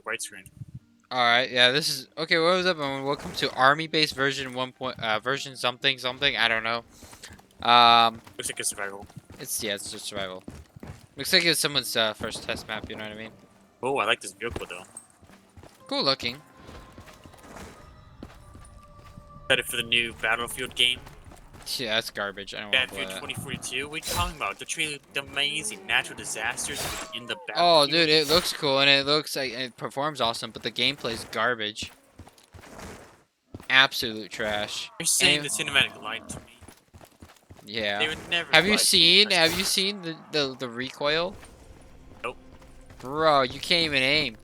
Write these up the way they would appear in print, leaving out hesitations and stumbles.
white screen. Alright, yeah, this is okay. What was up, and welcome to Army Base version 1. Version something something. I don't know. Looks like a survival. It's it's just survival. Looks like it's someone's first test map. You know what I mean? Oh, I like this vehicle though. Cool looking. Excited for the new Battlefield game. Yeah, that's garbage. I don't want to play Battlefield that. 2042. What are you talking about? The trailer, the amazing natural disasters in the Oh, battlefield. dude, it looks cool and it looks like it performs awesome, but the gameplay's garbage. Absolute trash. You're saying And the cinematic lied to me. yeah. They would never. Have you lie to me, seen? trust Have me. you seen the recoil? Nope. Bro, you can't even aim.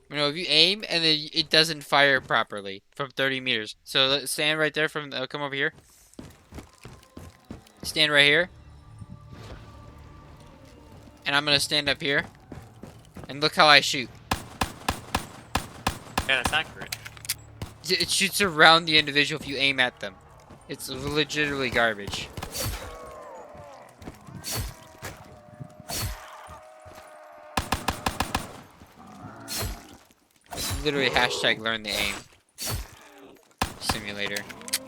You know, if you aim and then it doesn't fire properly from 30 meters. So stand right there from, come over here. Stand right here. And I'm going to stand up here. And look how I shoot. Yeah, that's accurate. It shoots around the individual if you aim at them. It's legitimately garbage. Literally hashtag learn the aim. Simulator.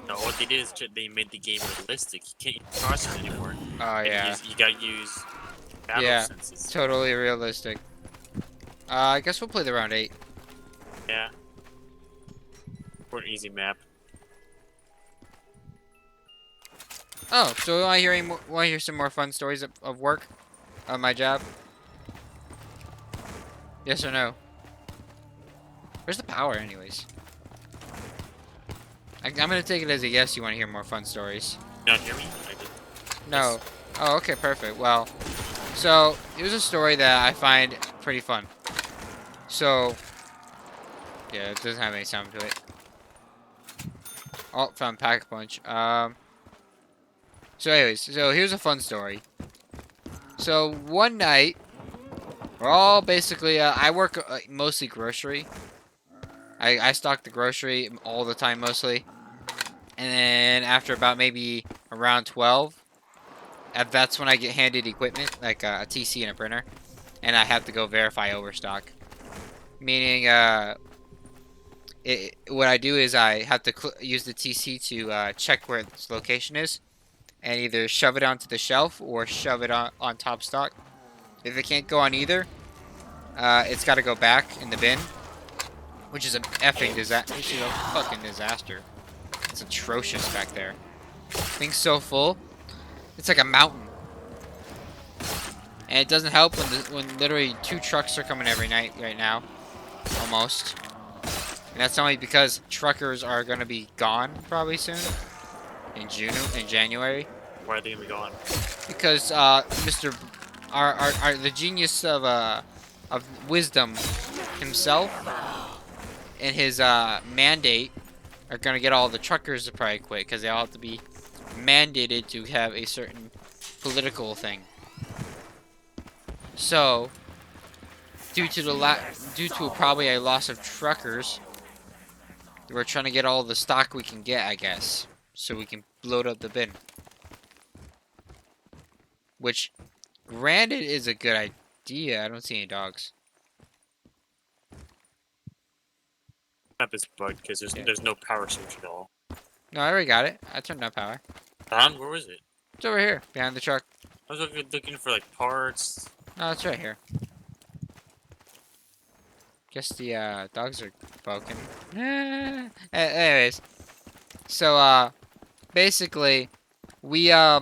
No, what they did is they made the game realistic. You can't use crosses anymore. Oh, yeah. You gotta use battle Yeah, senses. totally realistic. I guess we'll play the round 8. Yeah. For an easy map. Oh, so want to hear some more fun stories of work on my job? Yes or no? Where's the power, anyways? I'm gonna take it as a yes. You want to hear more fun stories? You not hear me? I did. No. Yes. Oh, okay, perfect. Well, so here's a story that I find pretty fun. So, yeah, it doesn't have any sound to it. Oh, found pack punch. So anyways, so here's a fun story. So one night, we're all basically, I work mostly grocery. I stock the grocery all the time mostly. And then after about maybe around 12, that's when I get handed equipment, like a TC and a printer. And I have to go verify overstock. Meaning, what I do is I have to use the TC to check where its location is. And either shove it onto the shelf or shove it on top stock. If it can't go on either, it's got to go back in the bin. Which is a effing disaster. Which is a fucking disaster. It's atrocious back there. Thing's so full. It's like a mountain. And it doesn't help when literally 2 trucks are coming every night right now. Almost. And that's only because truckers are going to be gone probably soon. In January. Why are they gonna be gone? Because the genius of wisdom himself and his mandate are gonna get all the truckers to probably quit because they all have to be mandated to have a certain political thing. So, due to probably a loss of truckers, we're trying to get all the stock we can get, I guess, so we can load up the bin. Which, granted, is a good idea. I don't see any dogs. Map is bugged because there's no power switch at all. No, I already got it. I turned on power. Don, where was it? It's over here, behind the truck. I was looking for like parts. No, it's right here. Guess the dogs are broken. Anyways, so basically, I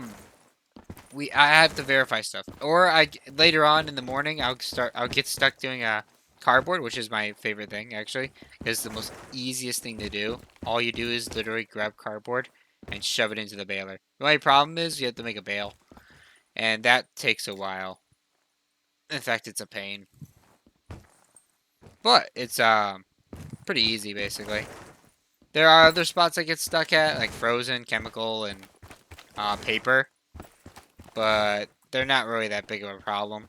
have to verify stuff, or later on in the morning I'll get stuck doing a cardboard, which is my favorite thing actually. It's the most easiest thing to do. All you do is literally grab cardboard and shove it into the baler. The only problem is you have to make a bale, and that takes a while. In fact, it's a pain. But it's pretty easy basically. There are other spots I get stuck at, like frozen, chemical, and paper. But they're not really that big of a problem.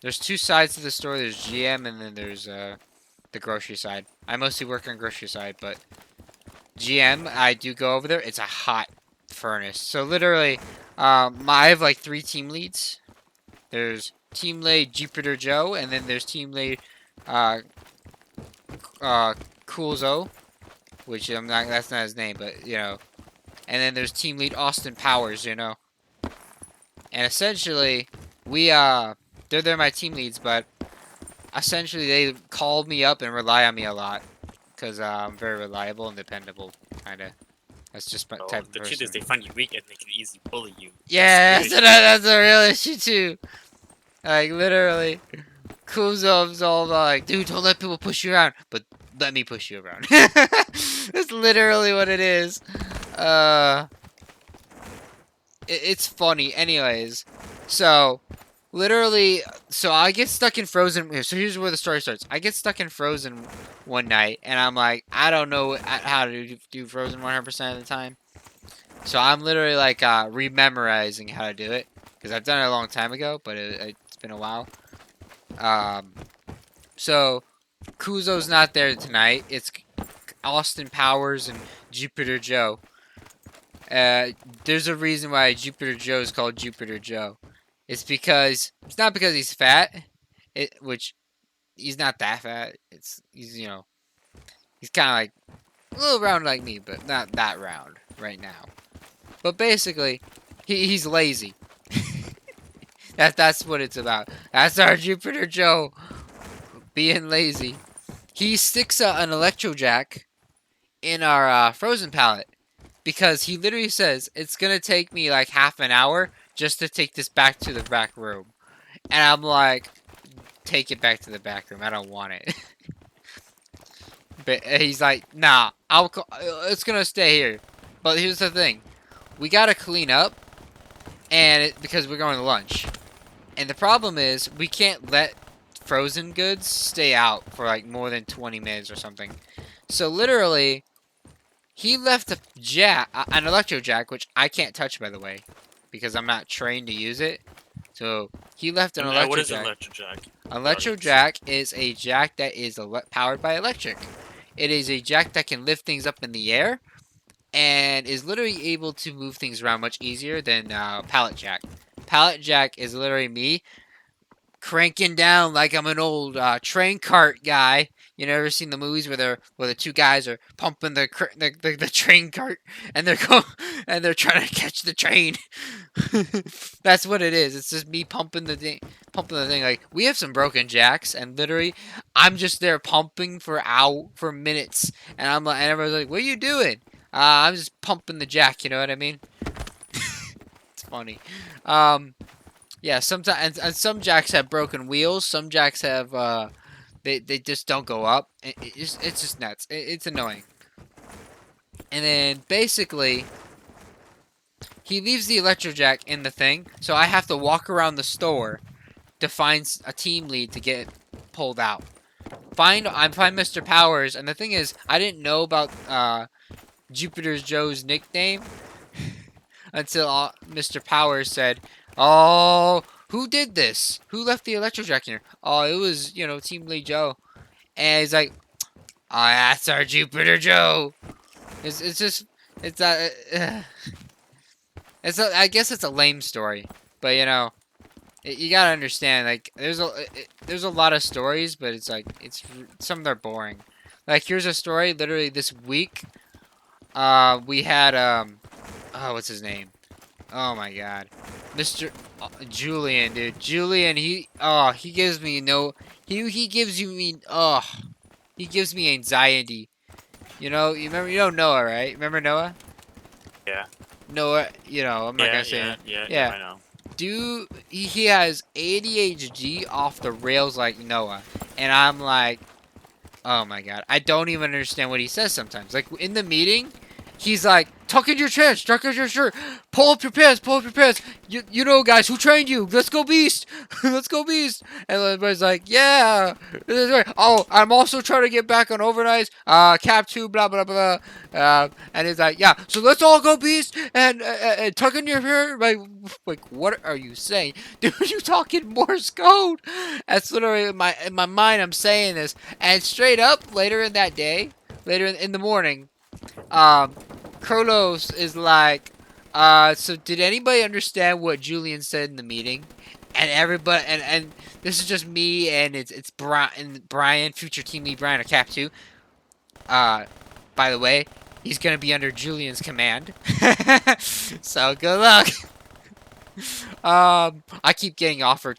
There's 2 sides to the store. There's GM and then there's the grocery side. I mostly work on grocery side, but GM, I do go over there. It's a hot furnace. So literally, I have like 3 team leads. There's team lead Jupiter Joe, and then there's team lead uh, Coolzo, which I'm not. That's not his name, but you know. And then there's team lead Austin Powers, you know. And essentially, they're my team leads, but essentially they call me up and rely on me a lot because I'm very reliable and dependable, kind of. That's just my So type of the truth person. is, they find you weak and they can easily bully you. Yeah, That's that's a real issue too. Like literally, Kuzov's all about like, dude, don't let people push you around, but let me push you around. That's literally what it is. It's funny, anyways. So, literally, so I get stuck in Frozen. So here's where the story starts. I get stuck in Frozen one night, and I'm like, I don't know how to do Frozen 100% of the time. So I'm literally like rememorizing how to do it because I've done it a long time ago, but it's been a while. Um, so Kuzo's not there tonight. It's Austin Powers and Jupiter Joe. There's a reason why Jupiter Joe is called Jupiter Joe. It's not because he's fat, which he's not that fat. He's he's kind of like a little round like me, but not that round right now. But basically, he's lazy. That's what it's about. That's our Jupiter Joe being lazy. He sticks an electro jack in our frozen pallet because he literally says it's gonna take me like half an hour just to take this back to the back room, and I'm like, take it back to the back room. I don't want it. But he's like, nah, it's gonna stay here. But here's the thing, we gotta clean up, because we're going to lunch. And the problem is, we can't let frozen goods stay out for like more than 20 minutes or something. So literally, he left an electro jack, which I can't touch, by the way, because I'm not trained to use it. So he left an electro what is jack. an electro jack? Electro jack is a jack that is powered by electric. It is a jack that can lift things up in the air and is literally able to move things around much easier than pallet jack. Pallet jack is literally me cranking down like I'm an old train cart guy. You never seen the movies where the 2 guys are pumping the train cart and they're trying to catch the train. That's what it is. It's just me pumping the thing. Like, we have some broken jacks, and literally, I'm just there pumping for minutes, and I'm like, and everyone's like, "What are you doing?" I'm just pumping the jack. You know what I mean? It's funny. Yeah, sometimes and some jacks have broken wheels. Some jacks have they just don't go up. It's just nuts. It's annoying. And then basically, he leaves the electro jack in the thing, so I have to walk around the store to find a team lead to get pulled out. I find Mr. Powers, and the thing is, I didn't know about Jupiter Joe's nickname until Mr. Powers said, "Oh, who did this? Who left the electro jack here?" "Oh, it was, Team Lead Joe." And he's like, "Oh, that's our Jupiter Joe." It's just it's I guess it's a lame story, but you gotta understand, like, there's a lot of stories, but it's like some of them are boring. Like, here's a story. Literally this week, we had oh, what's his name? Oh my God, Mr. Julian, dude. Julian, he gives me he gives he gives me anxiety. You know Noah, right? Remember Noah? Yeah. Noah, I'm not gonna say it. Yeah. I know. Dude, he has ADHD off the rails like Noah. And I'm like, oh my God. I don't even understand what he says sometimes. Like, in the meeting, he's like, tuck in your chest, tuck in your shirt, pull up your pants, pull up your pants. You know, guys, who trained you? Let's go Beast. Let's go Beast. And everybody's like, yeah. Oh, I'm also trying to get back on overnights. Cap 2, blah, blah, blah. And he's like, yeah, so let's all go Beast and tuck in your hair. Like, what are you saying? Dude, you talking Morse code? That's literally in my mind, I'm saying this. And straight up, later in the morning, Krolos is like, So did anybody understand what Julian said in the meeting? And everybody, and this is just me, and it's Brian, future team lead Brian of Cap 2. By the way, he's gonna be under Julian's command. So good luck. I keep getting offered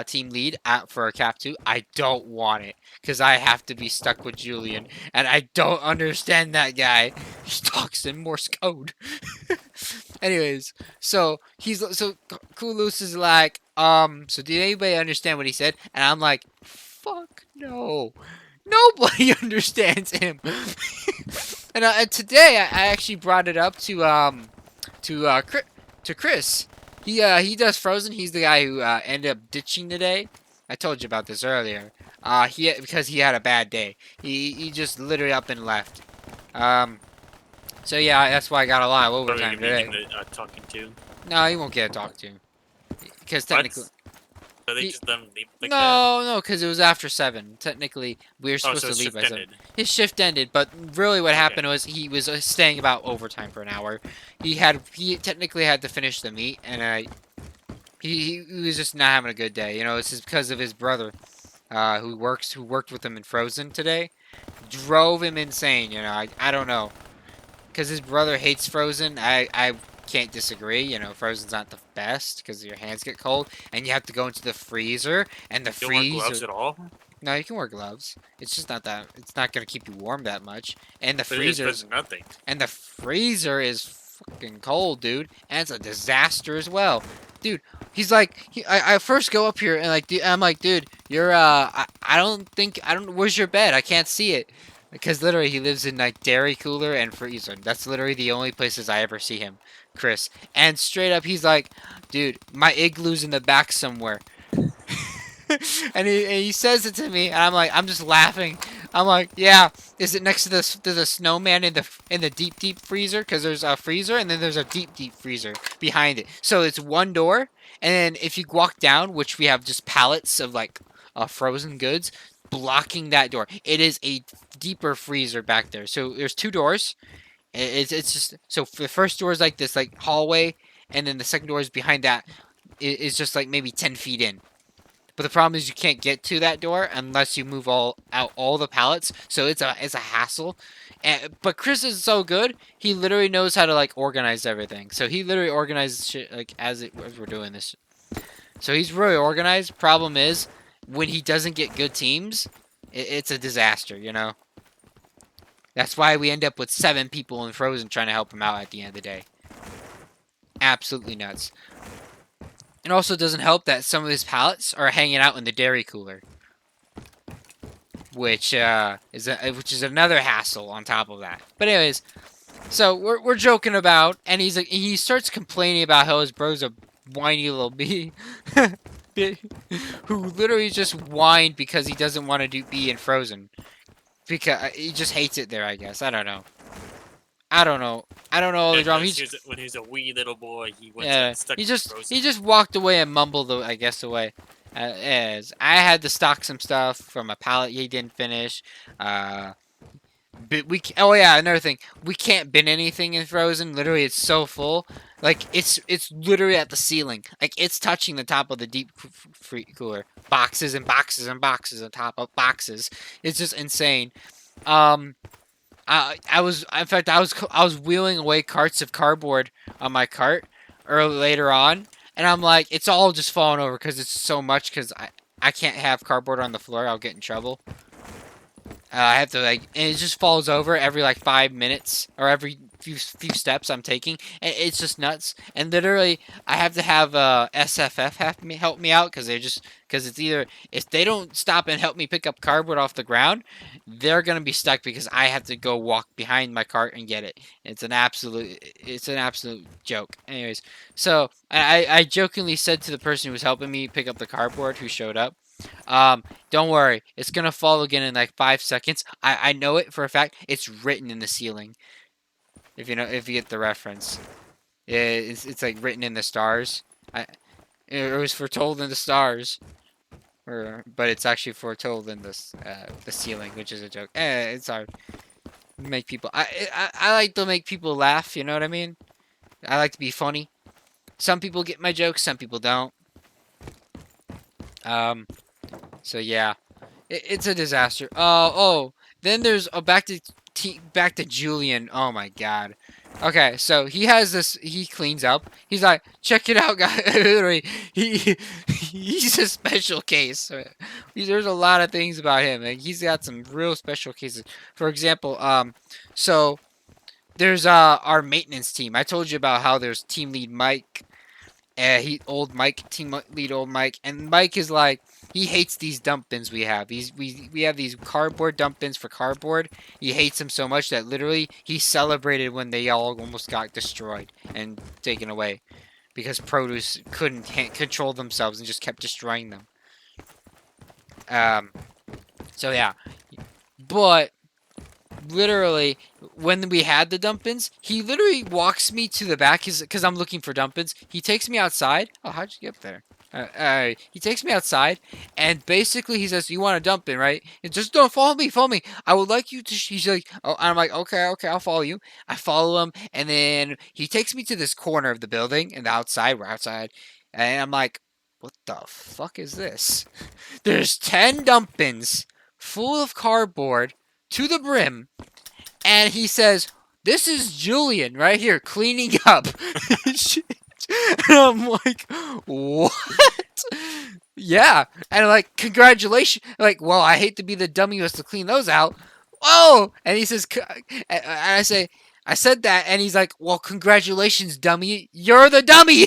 team lead for a Cap 2. I don't want it because I have to be stuck with Julian, and I don't understand that guy. He talks in Morse code. Anyways, so Kulus is like, so did anybody understand what he said? And I'm like, fuck no. Nobody understands him. And today I actually brought it up to Chris. He does Frozen. He's the guy who ended up ditching today. I told you about this earlier. Because he had a bad day. He just literally up and left. So yeah, that's why I got a lot of overtime today. Talking to. No, he won't get a talk to. Because technically. So they just let him leave like No, because it was after 7. Technically, we were supposed to leave by 7. His shift ended, but really what happened was he was staying about overtime for an hour. He technically had to finish the meet, and he was just not having a good day. You know, it's just because of his brother, who worked with him in Frozen today, drove him insane. You know, I don't know, because his brother hates Frozen. I can't disagree. You know, Frozen's not the best because your hands get cold and you have to go into the freezer and the freezer. You don't wear gloves at all? No, you can wear gloves. It's just not that. It's not gonna keep you warm that much. And the But freezer. It does nothing. And the freezer is fucking cold, dude. And it's a disaster as well, dude. He's like, I first go up here and like, I'm like, dude, you're I don't. Where's your bed? I can't see it. Because literally he lives in like dairy cooler and freezer. That's literally the only places I ever see him, Chris. And straight up he's like, dude, my igloo's in the back somewhere. and he says it to me and I'm just laughing. I'm like, yeah, is it next to the snowman in the deep freezer? Because there's a freezer and then there's a deep freezer behind it. So it's one door, and then if you walk down, which we have just pallets of like frozen goods blocking that door. It is a deeper freezer back there. So there's 2 doors. It's just so the first door is like this like hallway, and then the second door is behind that. Is just like maybe 10 feet in. But the problem is you can't get to that door unless you move all the pallets. So it's a hassle. But Chris is so good. He literally knows how to like organize everything. So he literally organizes shit like as we're doing this. So he's really organized. Problem is when he doesn't get good teams, it's a disaster, you know? That's why we end up with 7 people in Frozen trying to help him out at the end of the day. Absolutely nuts. It also doesn't help that some of his pallets are hanging out in the dairy cooler. Which is another hassle on top of that. But anyways, so we're joking about, and he starts complaining about how his bro's a whiny little bee. Who literally just whined because he doesn't want to be in Frozen. Because he just hates it there, I guess. I don't know. I don't know all the drama. When he was a wee little boy, he went stuck he in just Frozen. he just walked away and mumbled, I guess, away. As I had to stock some stuff from a pallet he didn't finish. But oh yeah, another thing, we can't bin anything in Frozen. Literally, it's so full. Like it's literally at the ceiling. Like it's touching the top of the deep cooler. Boxes and boxes and boxes on top of boxes. It's just insane. I was wheeling away carts of cardboard on my cart later on, and I'm like, it's all just falling over because it's so much. Because I can't have cardboard on the floor. I'll get in trouble. I have to and it just falls over every like 5 minutes or every few steps I'm taking. And it's just nuts. And literally, I have to have SFF help me out because it's either if they don't stop and help me pick up cardboard off the ground, they're gonna be stuck because I have to go walk behind my cart and get it. It's an absolute joke. Anyways, so I jokingly said to the person who was helping me pick up the cardboard who showed up. Don't worry, it's gonna fall again in like 5 seconds. I know it for a fact. It's written in the ceiling. If you get the reference, it's like written in the stars. It was foretold in the stars, but it's actually foretold in the ceiling, which is a joke. It's hard. Make people. I like to make people laugh. You know what I mean? I like to be funny. Some people get my jokes, some people don't. Um, so yeah, it's a disaster. Oh, then there's back to Julian. Oh my god. Okay, so he has this. He cleans up. He's like, check it out, guys. Literally, he's a special case. There's a lot of things about him. Like, he's got some real special cases. For example, so there's our maintenance team. I told you about how there's team lead Mike. Team lead old Mike, and Mike is like, he hates these dump bins we have. We have these cardboard dump bins for cardboard. He hates them so much that literally he celebrated when they all almost got destroyed and taken away because produce couldn't control themselves and just kept destroying them. Um, so yeah, but literally when we had the dump bins, he literally walks me to the back because I'm looking for dump bins. He takes me outside. Oh, how'd you get up there? He takes me outside and basically he says, "You want a dump bin, right? And just don't follow me, follow me. I would like you to." He's like, "Oh," I'm like, "Okay, okay, I'll follow you." I follow him, and then he takes me to this corner of the building and the outside. We're outside, and I'm like, "What the fuck is this?" There's 10 dump bins full of cardboard to the brim, and he says, "This is Julian right here cleaning up." And I'm like, "What?" Yeah, and I'm like, "Congratulations!" Like, well, I hate to be the dummy who has to clean those out. Oh, and he says, and I say, I said that, and he's like, "Well, congratulations, dummy. You're the dummy."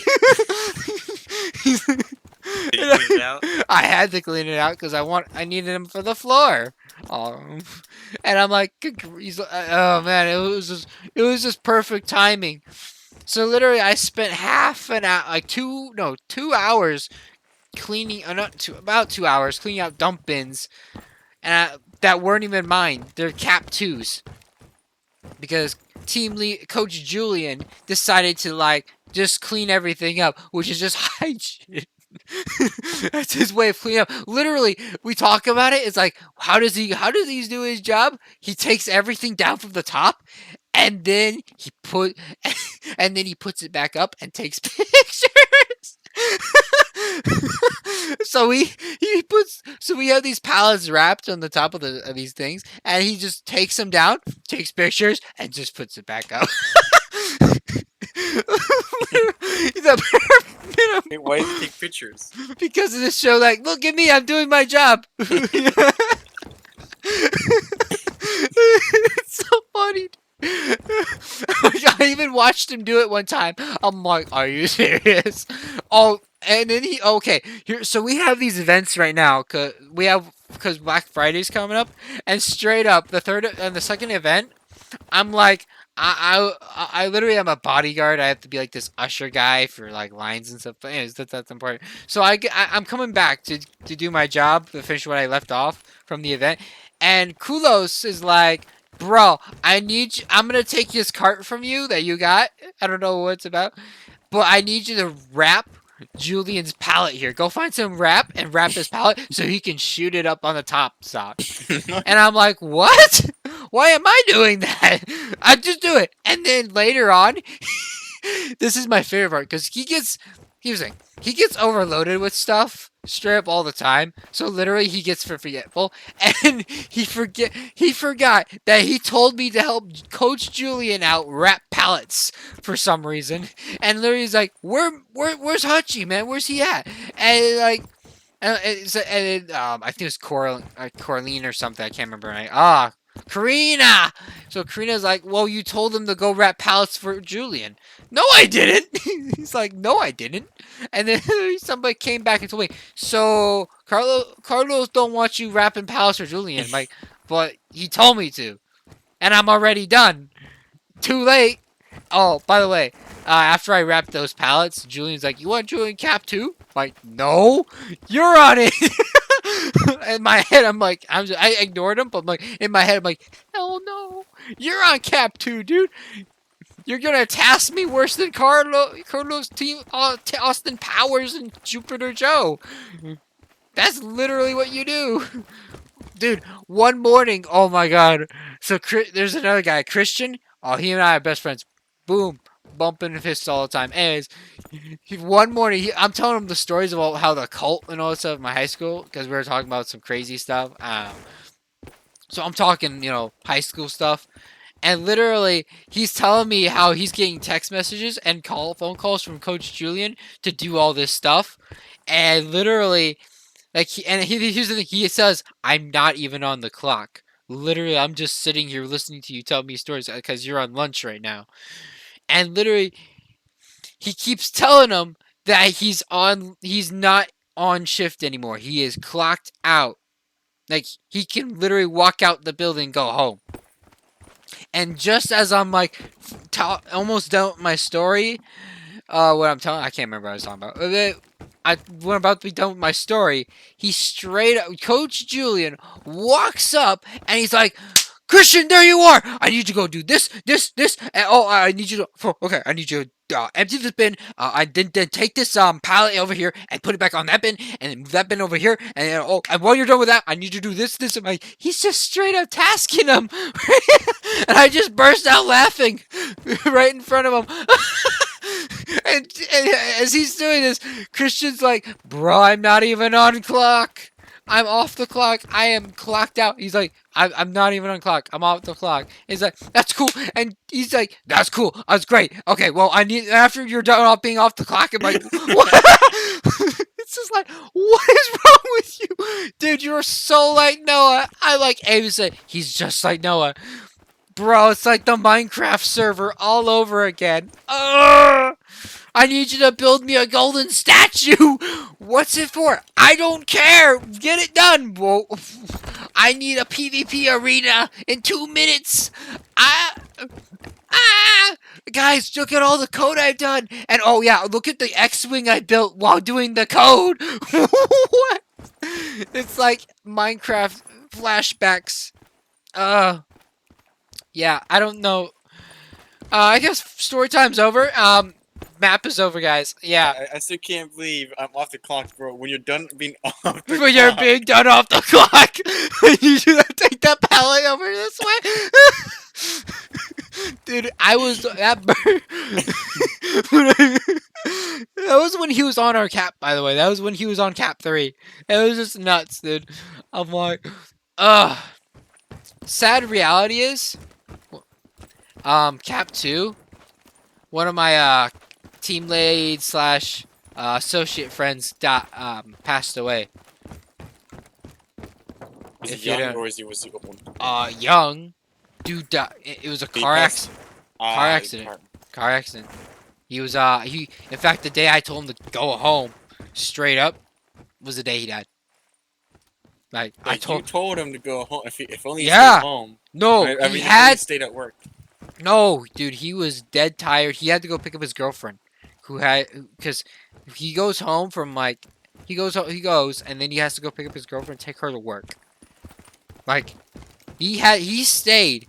Did you clean it out? I had to clean it out because I needed him for the floor. And I'm like, oh man, it was just perfect timing. So literally, I spent half an hour, like 2 hours cleaning, about 2 hours cleaning out dump bins, and that weren't even mine. They're Cap 2s because team lead coach Julian decided to like just clean everything up, which is just hygiene. That's his way of cleaning up. Literally, we talk about it. It's like, how does he do his job? He takes everything down from the top, and then and then he puts it back up and takes pictures. So we have these pallets wrapped on the top of these things, and he just takes them down, takes pictures, and just puts it back up. Hey, why did you take pictures? Because of this show, like, look at me, I'm doing my job. It's so funny. I even watched him do it one time. I'm like, are you serious? Oh, and then okay, here, so we have these events right now, because Black Friday's coming up, and straight up, the second event, I'm like, I literally am a bodyguard. I have to be like this usher guy for like lines and stuff. But anyways, that's important. So I'm coming back to do my job, to finish what I left off from the event. And Kulos is like, "Bro, I need you. I'm gonna take this cart from you that you got. I don't know what it's about, but I need you to wrap Julian's pallet here. Go find some wrap and wrap his pallet so he can shoot it up on the top stop." And I'm like, "What? Why am I doing that?" I just do it. And then later on, this is my favorite part because he gets overloaded with stuff straight up all the time. So literally he gets forgetful, and he forgot that he told me to help Coach Julian out wrap pallets for some reason. And literally he's like, where's Hutchie, man? Where's he at?" And like, I think it was Coraline or something. I can't remember. Karina. So Karina's like, "Well, you told him to go wrap pallets for Julian." "No, I didn't." He's like, "No, I didn't." And then somebody came back and told me, "So Carlos don't want you wrapping pallets for Julian." I'm like, "But he told me to, and I'm already done. Too late." Oh, by the way, after I wrapped those pallets, Julian's like, "You want Julian Cap too?" I'm like, "No, you're on it." In my head, I ignored him, but I'm like, in my head, I'm like, "Hell no, you're on Cap 2, dude. You're gonna task me worse than Carlos team, Austin Powers and Jupiter Joe. That's literally what you do." Dude, one morning, oh my god. So there's another guy, Christian. Oh, he and I are best friends. Boom. bumping fists all the time. Anyways, one morning, I'm telling him the stories about how the cult and all that stuff in my high school because we were talking about some crazy stuff. So I'm talking, high school stuff. And literally, he's telling me how he's getting text messages and phone calls from Coach Julian to do all this stuff. And literally, here's the thing, he says, I'm not even on the clock. Literally, I'm just sitting here listening to you tell me stories because you're on lunch right now. And literally, he keeps telling him that he's not on shift anymore. He is clocked out. Like, he can literally walk out the building and go home. And just as I'm like almost done with my story, what I'm telling, I can't remember what I was talking about. When I'm about to be done with my story, he straight up, Coach Julian walks up and he's like, Christian, there you are. I need you to go do this, this, this. And, I need you to. Okay, I need you to empty this bin. I then take this pallet over here and put it back on that bin, and then move that bin over here. And and while you're done with that, I need you to do this, this, and he's just straight up tasking him, and I just burst out laughing right in front of him. And as he's doing this, Christian's like, "Bro, I'm not even on clock. I'm off the clock. I am clocked out." He's like, I'm not even on clock. I'm off the clock. He's like, that's cool. And he's like, that's cool. That's great. Okay, well, I need, after you're done off being off the clock, I'm like, what? It's just like, what is wrong with you? Dude, you're so like Noah. I like Abe said, he's just like Noah. Bro, it's like the Minecraft server all over again. Ugh! I need you to build me a golden statue. What's it for? I don't care. Get it done. Whoa. I need a PvP arena in 2 minutes. Guys, look at all the code I've done. And oh yeah, look at the X-Wing I built while doing the code. What? It's like Minecraft flashbacks. Yeah, I don't know. I guess story time's over. Map is over, guys. Yeah. I still can't believe I'm off the clock, bro. When you're done being off the When you're clock. being done off the clock, you should take that pallet over this way. Dude, I was that bird. That was when he was on our cap, by the way. That was when he was on cap 3. It was just nuts, dude. I'm like, ugh. Sad reality is, cap 2. One of my team lead slash associate friends passed away. Is If he you young don't- or is he was he old? Young dude died. It was a car accident. Car accident. car- Car accident. He was he. In fact, the day I told him to go home, straight up, was the day he died. Like I Like, you told. told him to go home. If only he Yeah. stayed home. No, I mean, he if only had. stayed at work. No, dude, he was dead tired. He had to go pick up his girlfriend, because he goes home from like, he goes, and then he has to go pick up his girlfriend, take her to work. Like, he stayed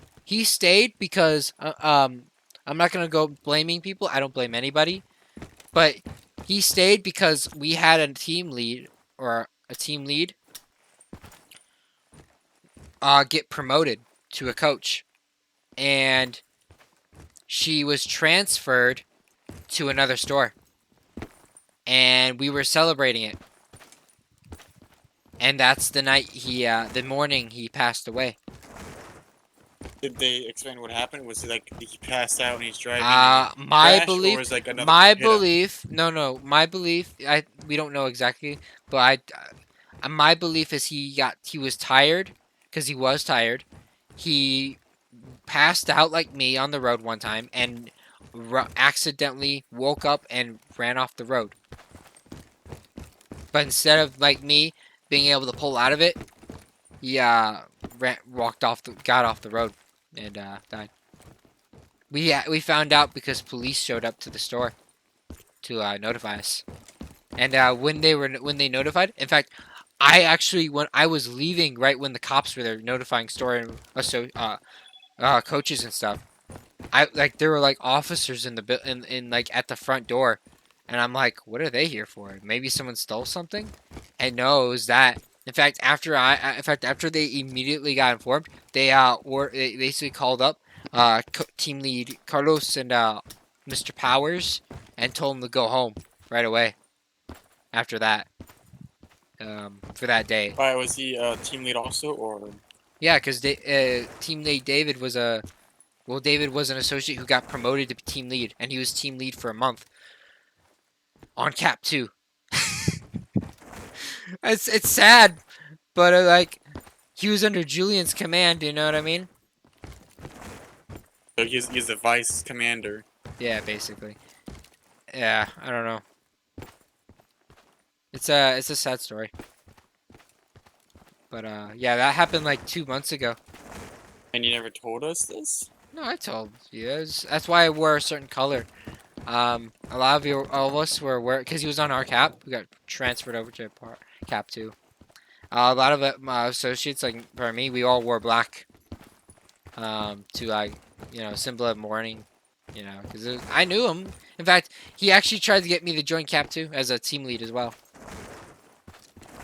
because, I'm not gonna go blaming people. I don't blame anybody, but he stayed because we had a team lead get promoted to a coach, and she was transferred to another store, and we were celebrating it. And that's the night the morning he passed away. Did they explain what happened? Was it like he passed out and he's driving? My crash, belief, or is like another my hit him? belief, no, my belief, we don't know exactly, but my belief is he was tired, because he was tired. He passed out like me on the road one time, and accidentally woke up and ran off the road. But instead of like me being able to pull out of it, he got off the road and died. We found out because police showed up to the store to notify us. And when they notified, in fact, I actually, when I was leaving, right when the cops were there notifying store and coaches and stuff, there were like officers in like at the front door, and I'm like, what are they here for? Maybe someone stole something? And no, it was that. In fact, after they immediately got informed, they basically called up team lead Carlos and Mr. Powers and told him to go home right away after that. For that day. Why was he team lead also, or? Yeah, because team lead David was David was an associate who got promoted to team lead, and he was team lead for a month on Cap 2. It's sad, but like he was under Julian's command. You know what I mean? So he's the vice commander. Yeah, basically. Yeah, I don't know. It's a sad story. But yeah, that happened like 2 months ago. And you never told us this? No, I told you. That's why I wore a certain color. A lot of all of us were wearing because he was on our cap. We got transferred over to cap 2. A lot of my associates, like for me, we all wore black. To like, symbol of mourning. Because I knew him. In fact, he actually tried to get me to join cap 2 as a team lead as well.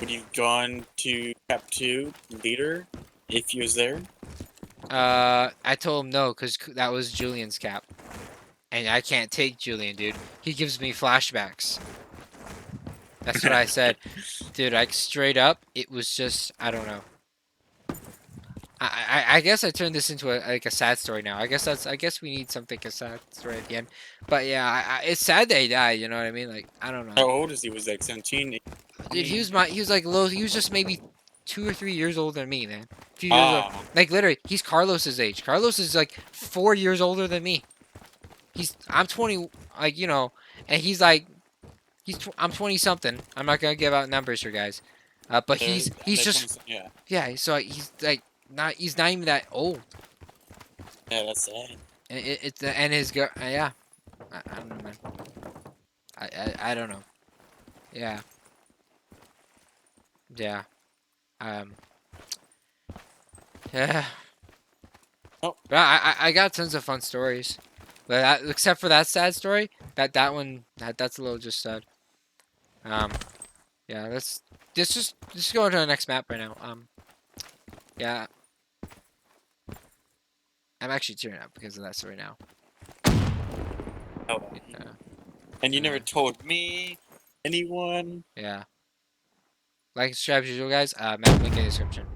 Would you gone to Cap 2 leader if he was there? I told him no because that was Julian's cap. And I can't take Julian, dude. He gives me flashbacks. That's what I said. Dude, like straight up, it was just, I don't know. I guess I turned this into a sad story now. I guess we need something a sad story at the end. But yeah, it's sad that he died, you know what I mean? Like, I don't know. How old is he? Was he like 17? Dude, he was like low, he was just maybe 2 or 3 years older than me, man. A few years old. Like literally, he's Carlos's age. Carlos is like 4 years older than me. I'm 20, like, and he's like, I'm 20 something. I'm not gonna give out numbers here, guys. But he's just, yeah. So he's like he's not even that old. Yeah, that's sad. And and his girl, yeah. I don't know, man. I don't know. Yeah. Yeah. Yeah. Oh. But I got tons of fun stories, but except for that sad story, that one that's a little just sad. Yeah. Let's just go on to the next map right now. Yeah. I'm actually tearing up because of that story now. Oh. Yeah. And you never told me, anyone. Yeah. Like, subscribe, as usual, guys. Map link in the description.